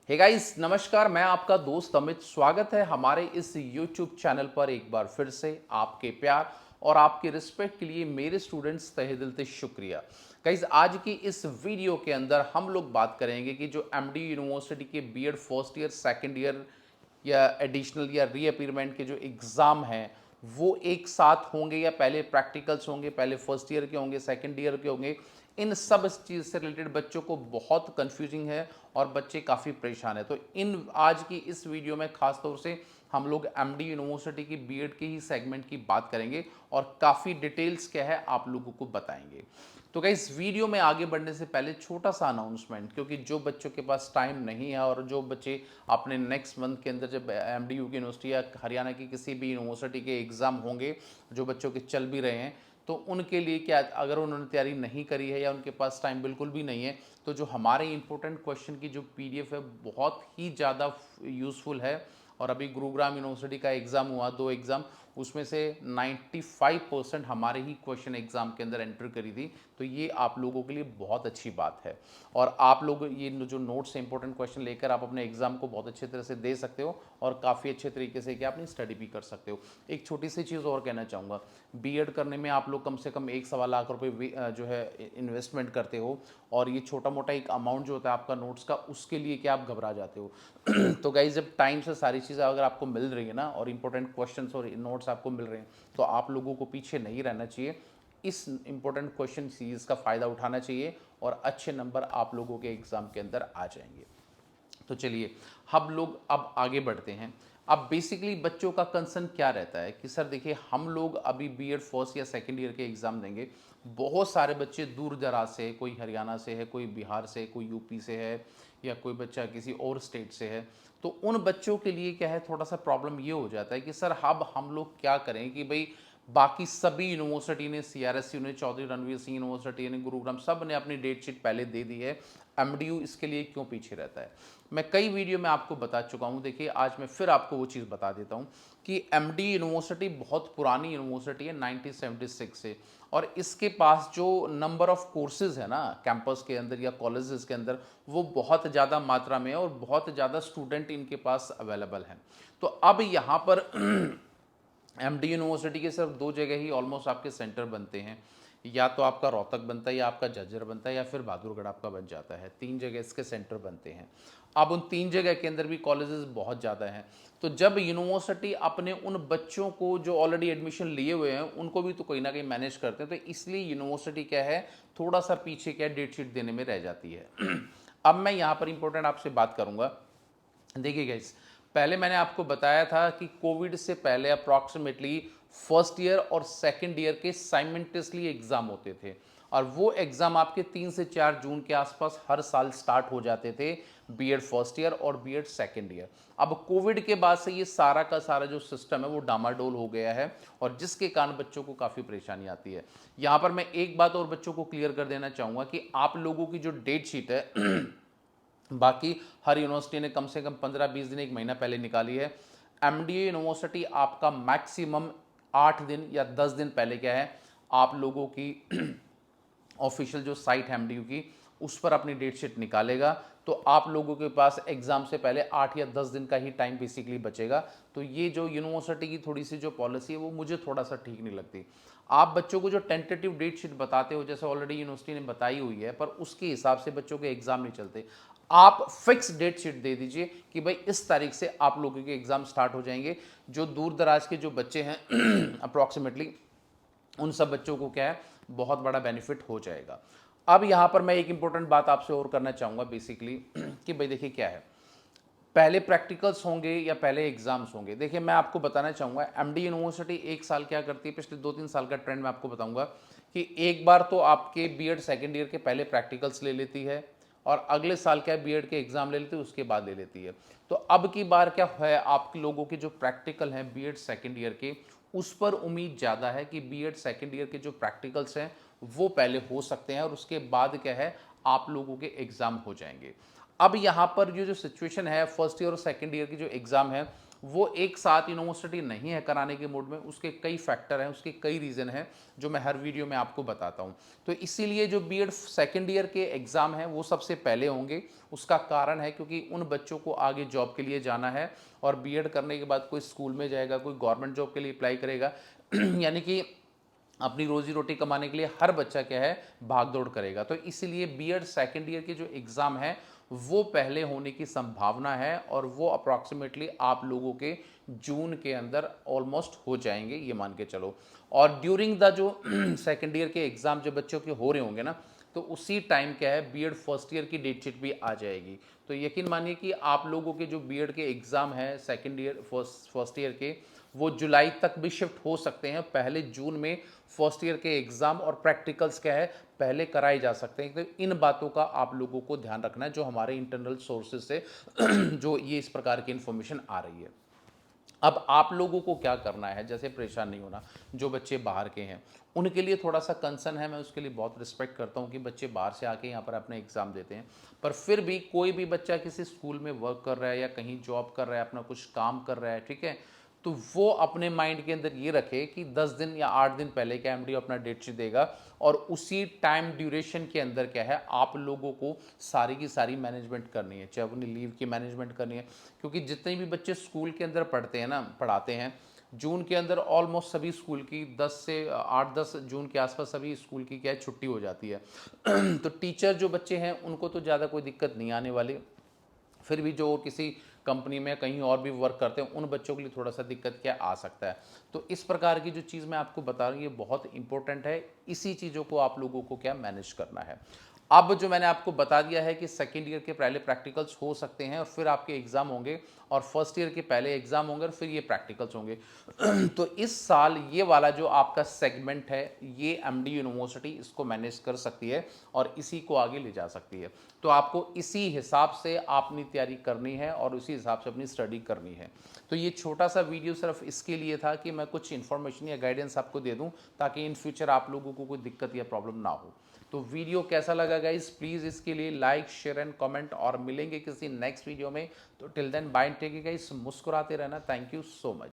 Hey guys, नमस्कार। मैं आपका दोस्त अमित। स्वागत है हमारे इस YouTube चैनल पर। एक बार फिर से आपके प्यार और आपके रिस्पेक्ट के लिए मेरे स्टूडेंट्स तहे दिल से शुक्रिया। गाइस, आज की इस वीडियो के अंदर हम लोग बात करेंगे कि जो एमडी यूनिवर्सिटी के BEd first year, second year या एडिशनल या रीअपीयरमेंट के जो एग्ज़ाम हैं वो एक साथ होंगे या पहले प्रैक्टिकल्स होंगे, पहले फर्स्ट ईयर के होंगे, सेकंड ईयर के होंगे। इन सब चीज़ से रिलेटेड बच्चों को बहुत कंफ्यूजिंग है और बच्चे काफ़ी परेशान है। तो इन आज की इस वीडियो में खास तौर से हम लोग एमडी यूनिवर्सिटी की बीएड के ही सेगमेंट की बात करेंगे और काफ़ी डिटेल्स क्या है आप लोगों को बताएंगे। तो गाइस, वीडियो में आगे बढ़ने से पहले छोटा सा अनाउंसमेंट, क्योंकि जो बच्चों के पास टाइम नहीं है और जो बच्चे अपने नेक्स्ट मंथ के अंदर जब एमडीयू की यूनिवर्सिटी या हरियाणा की किसी भी यूनिवर्सिटी के एग्ज़ाम होंगे जो बच्चों के चल भी रहे हैं, तो उनके लिए क्या, अगर उन्होंने तैयारी नहीं करी है या उनके पास टाइम बिल्कुल भी नहीं है, तो जो हमारे इंपॉर्टेंट क्वेश्चन की जो पीडीएफ है बहुत ही ज़्यादा यूज़फुल है। और अभी गुरुग्राम यूनिवर्सिटी का एग्ज़ाम हुआ, 2 एग्ज़ाम, उसमें से 95% हमारे ही क्वेश्चन एग्ज़ाम के अंदर एंटर करी थी। तो ये आप लोगों के लिए बहुत अच्छी बात है और आप लोग ये जो नोट्स इंपॉर्टेंट क्वेश्चन लेकर आप अपने एग्ज़ाम को बहुत अच्छे तरह से दे सकते हो और काफ़ी अच्छे तरीके से क्या अपनी स्टडी भी कर सकते हो। एक छोटी सी चीज़ और कहना चाहूँगा, बीएड करने में आप लोग कम से कम 1-1.25 लाख रुपए जो है इन्वेस्टमेंट करते हो और ये छोटा मोटा एक अमाउंट जो होता है आपका नोट्स का, उसके लिए क्या आप घबरा जाते हो। तो गाइज, जब टाइम से सारी चीज़ें अगर आपको मिल रही है ना और इंपॉर्टेंट क्वेश्चंस और नोट्स आपको मिल रहे हैं, तो आप लोगों को पीछे नहीं रहना चाहिए। इस इंपॉर्टेंट क्वेश्चन सीरीज का फ़ायदा उठाना चाहिए और अच्छे नंबर आप लोगों के एग्ज़ाम के अंदर आ जाएंगे। तो चलिए, हम लोग अब आगे बढ़ते हैं। अब बेसिकली बच्चों का कंसर्न क्या रहता है कि सर देखिए, हम लोग अभी बीएड फर्स्ट या सेकंड ईयर के एग्ज़ाम देंगे। बहुत सारे बच्चे दूर दराज से, कोई हरियाणा से है, कोई बिहार से, कोई यूपी से है या कोई बच्चा किसी और स्टेट से है। तो उन बच्चों के लिए क्या है, थोड़ा सा प्रॉब्लम ये हो जाता है कि सर अब हम लोग क्या करें कि भाई बाकी सभी यूनिवर्सिटी ने, सीआरएसयू ने, चौधरी रणवीर सिंह यूनिवर्सिटी ने, गुरुग्राम, सब ने अपनी डेट शीट पहले दे दी है, एमडीयू इसके लिए क्यों पीछे रहता है। मैं कई वीडियो में आपको बता चुका हूं। देखिए, आज मैं फिर आपको वो चीज़ बता देता हूं कि एमडी यूनिवर्सिटी बहुत पुरानी यूनिवर्सिटी है, 1976 से। और इसके पास जो नंबर ऑफ कोर्सेज है ना कैंपस के अंदर या कॉलेजेस के अंदर, वो बहुत ज़्यादा मात्रा में है और बहुत ज़्यादा स्टूडेंट इनके पास अवेलेबल हैं। तो अब यहाँ पर एमडी यूनिवर्सिटी के सिर्फ 2 जगह ही ऑलमोस्ट आपके सेंटर बनते हैं। या तो आपका रोहतक बनता है या आपका झज्जर बनता है या फिर बहादुरगढ़ आपका बन जाता है। 3 जगह इसके सेंटर बनते हैं। अब उन 3 जगह के अंदर भी कॉलेजेस बहुत ज़्यादा हैं। तो जब यूनिवर्सिटी अपने उन बच्चों को जो ऑलरेडी एडमिशन लिए हुए हैं उनको भी तो कहीं ना कहीं मैनेज करते हैं, तो इसलिए यूनिवर्सिटी क्या है, थोड़ा सा पीछे क्या डेट शीट देने में रह जाती है। अब मैं यहाँ पर इंपॉर्टेंट आपसे बात करूँगा। देखिए गाइस, पहले मैंने आपको बताया था कि कोविड से पहले अप्रॉक्सीमेटली फर्स्ट ईयर और सेकंड ईयर के साइमल्टेनियसली एग्जाम होते थे और वो एग्जाम आपके 3 से 4 जून के आसपास हर साल स्टार्ट हो जाते थे, बीएड फर्स्ट ईयर और बीएड सेकंड ईयर। अब कोविड के बाद से ये सारा का सारा जो सिस्टम है वो डामाडोल हो गया है और जिसके कारण बच्चों को काफ़ी परेशानी आती है। यहाँ पर मैं एक बात और बच्चों को क्लियर कर देना चाहूँगा कि आप लोगों की जो डेट शीट है बाकी हर यूनिवर्सिटी ने कम से कम 15-20 दिन, 1 महीना पहले निकाली है। एमडीए यूनिवर्सिटी आपका मैक्सिमम 8 दिन या 10 दिन पहले क्या है, आप लोगों की ऑफिशियल जो साइट है एमडीयू की, उस पर अपनी डेट शीट निकालेगा। तो आप लोगों के पास एग्जाम से पहले 8 या 10 दिन का ही टाइम बेसिकली बचेगा। तो ये जो यूनिवर्सिटी की थोड़ी सी जो पॉलिसी है वो मुझे थोड़ा सा ठीक नहीं लगती। आप बच्चों को जो टेंटेटिव डेट शीट बताते हो, जैसे ऑलरेडी यूनिवर्सिटी ने बताई हुई है, पर उसके हिसाब से बच्चों के एग्जाम नहीं चलते। आप फिक्स डेट शीट दे दीजिए कि भाई इस तारीख से आप लोगों के एग्जाम स्टार्ट हो जाएंगे। जो दूर दराज के जो बच्चे हैं अप्रॉक्सीमेटली उन सब बच्चों को क्या है, बहुत बड़ा बेनिफिट हो जाएगा। अब यहाँ पर मैं एक इंपॉर्टेंट बात आपसे और करना चाहूँगा बेसिकली कि भाई देखिए क्या है, पहले प्रैक्टिकल्स होंगे या पहले एग्जाम्स होंगे। देखिए, मैं आपको बताना चाहूँगा एमडी यूनिवर्सिटी एक साल क्या करती है, पिछले 2-3 साल का ट्रेंड मैं आपको बताऊँगा कि एक बार तो आपके बीएड सेकेंड ईयर के पहले प्रैक्टिकल्स ले लेती है और अगले साल क्या बीएड के एग्ज़ाम ले लेती है, उसके बाद ले लेती है। तो अब की बार क्या है, आप लोगों के जो प्रैक्टिकल हैं बीएड सेकेंड ईयर के, उस पर उम्मीद ज़्यादा है कि बीएड सेकेंड ईयर के जो प्रैक्टिकल्स हैं वो पहले हो सकते हैं और उसके बाद क्या है, आप लोगों के एग्ज़ाम हो जाएंगे। अब यहाँ पर जो जो सिचुएशन है, फर्स्ट ईयर और सेकेंड ईयर की जो एग्ज़ाम है वो एक साथ यूनिवर्सिटी नहीं है कराने के मूड में, उसके कई फैक्टर हैं, उसके कई रीज़न हैं जो मैं हर वीडियो में आपको बताता हूँ। तो इसीलिए जो बीएड सेकेंड ईयर के एग्ज़ाम हैं वो सबसे पहले होंगे। उसका कारण है क्योंकि उन बच्चों को आगे जॉब के लिए जाना है और बीएड करने के बाद कोई स्कूल में जाएगा, कोई गवर्नमेंट जॉब के लिए अप्लाई करेगा यानी कि अपनी रोजी रोटी कमाने के लिए हर बच्चा क्या है, भाग दौड़ करेगा। तो इसीलिए बीएड सेकेंड ईयर के जो एग्ज़ाम है वो पहले होने की संभावना है और वो अप्रॉक्सीमेटली आप लोगों के जून के अंदर ऑलमोस्ट हो जाएंगे, ये मान के चलो। और ड्यूरिंग द जो सेकेंड ईयर के एग्ज़ाम जो बच्चों के हो रहे होंगे ना, तो उसी टाइम क्या है, बीएड फर्स्ट ईयर की डेट शीट भी आ जाएगी। तो यकीन मानिए कि आप लोगों के जो बीएड के एग्ज़ाम है सेकेंड ईयर फर्स्ट ईयर के, वो जुलाई तक भी शिफ्ट हो सकते हैं। पहले जून में फर्स्ट ईयर के एग्ज़ाम और प्रैक्टिकल्स क्या है, पहले कराए जा सकते हैं। तो इन बातों का आप लोगों को ध्यान रखना है जो हमारे इंटरनल सोर्सेज से जो ये इस प्रकार की इन्फॉर्मेशन आ रही है। अब आप लोगों को क्या करना है, जैसे परेशान नहीं होना। जो बच्चे बाहर के हैं उनके लिए थोड़ा सा कंसर्न है, मैं उसके लिए बहुत रिस्पेक्ट करता हूँ कि बच्चे बाहर से आके यहाँ पर अपने एग्ज़ाम देते हैं। पर फिर भी कोई भी बच्चा किसी स्कूल में वर्क कर रहा है या कहीं जॉब कर रहा है, अपना कुछ काम कर रहा है, ठीक है, तो वो अपने माइंड के अंदर ये रखे कि 10 दिन या 8 दिन पहले क्या एमडी अपना डेट शीट देगा और उसी टाइम ड्यूरेशन के अंदर क्या है, आप लोगों को सारी की सारी मैनेजमेंट करनी है, चाहे अपनी लीव की मैनेजमेंट करनी है। क्योंकि जितने भी बच्चे स्कूल के अंदर पढ़ते हैं ना, पढ़ाते हैं, जून के अंदर ऑलमोस्ट सभी स्कूल की 10 से 8-10 जून के आसपास सभी स्कूल की क्या है, छुट्टी हो जाती है तो टीचर जो बच्चे हैं उनको तो ज़्यादा कोई दिक्कत नहीं आने वाली। फिर भी जो किसी कंपनी में कहीं और भी वर्क करते हैं उन बच्चों के लिए थोड़ा सा दिक्कत क्या आ सकता है। तो इस प्रकार की जो चीज़ मैं आपको बता रहा हूँ ये बहुत इंपॉर्टेंट है। इसी चीज़ों को आप लोगों को क्या मैनेज करना है। अब जो मैंने आपको बता दिया है कि सेकेंड ईयर के पहले प्रैक्टिकल्स हो सकते हैं और फिर आपके एग्ज़ाम होंगे, और फर्स्ट ईयर के पहले एग्ज़ाम होंगे और फिर ये प्रैक्टिकल्स होंगे तो इस साल ये वाला जो आपका सेगमेंट है ये एमडी यूनिवर्सिटी इसको मैनेज कर सकती है और इसी को आगे ले जा सकती है। तो आपको इसी हिसाब से अपनी तैयारी करनी है और उसी हिसाब से अपनी स्टडी करनी है। तो ये छोटा सा वीडियो सिर्फ इसके लिए था कि मैं कुछ इन्फॉर्मेशन या गाइडेंस आपको दे दूं ताकि इन फ्यूचर आप लोगों को कोई दिक्कत या प्रॉब्लम ना हो। तो वीडियो कैसा लगा गाइस, प्लीज़ इसके लिए लाइक शेयर एंड कमेंट, और मिलेंगे किसी नेक्स्ट वीडियो में। तो till then bye, take care guys, मुस्कुराते रहना। Thank you so much.